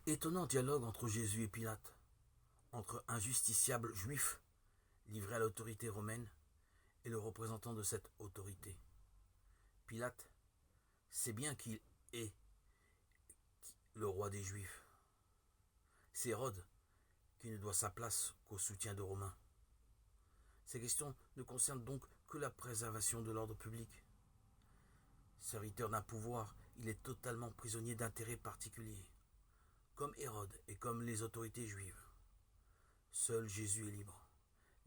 Étonnant dialogue entre Jésus et Pilate, entre un justiciable juif livré à l'autorité romaine et le représentant de cette autorité. Pilate sait bien qu'il est le roi des Juifs. C'est Hérode qui ne doit sa place qu'au soutien de Romains. Ces questions ne concernent donc que la préservation de l'ordre public. Serviteur d'un pouvoir, il est totalement prisonnier d'intérêts particuliers, comme Hérode et comme les autorités juives. Seul Jésus est libre,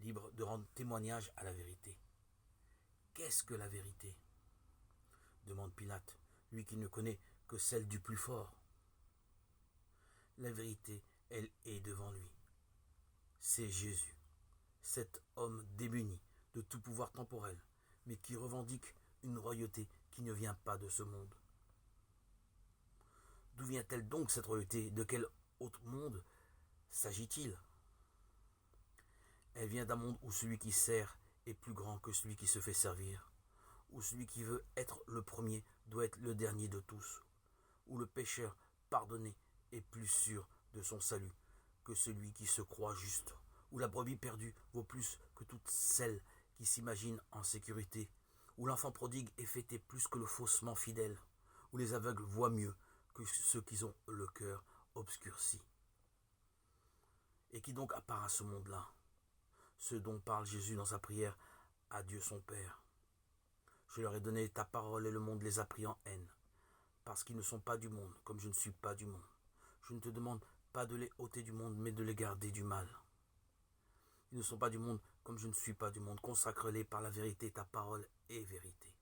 libre de rendre témoignage à la vérité. Qu'est-ce que la vérité ? Demande Pilate, lui qui ne connaît que celle du plus fort. La vérité, elle est devant lui. C'est Jésus, cet homme démuni de tout pouvoir temporel, mais qui revendique une royauté qui ne vient pas de ce monde. D'où vient-elle donc cette royauté ? De quel autre monde s'agit-il ? Elle vient d'un monde où celui qui sert est plus grand que celui qui se fait servir, où celui qui veut être le premier doit être le dernier de tous, où le pécheur pardonné est plus sûr de son salut que celui qui se croit juste, où la brebis perdue vaut plus que toutes celles qui s'imaginent en sécurité, où l'enfant prodigue est fêté plus que le faussement fidèle, où les aveugles voient mieux que ceux qui ont le cœur obscurci. Et qui donc apparaît à ce monde-là ? Ce dont parle Jésus dans sa prière à Dieu son Père. Je leur ai donné ta parole et le monde les a pris en haine, parce qu'ils ne sont pas du monde, comme je ne suis pas du monde. Je ne te demande pas de les ôter du monde, mais de les garder du mal. Ils ne sont pas du monde, comme je ne suis pas du monde. Consacre-les par la vérité, ta parole est vérité.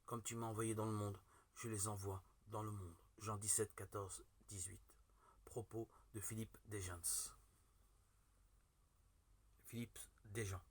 Comme tu m'as envoyé dans le monde, je les envoie dans le monde. Jean 17, 14, 18. Propos de Philippe Desgens. Philippe Desgens.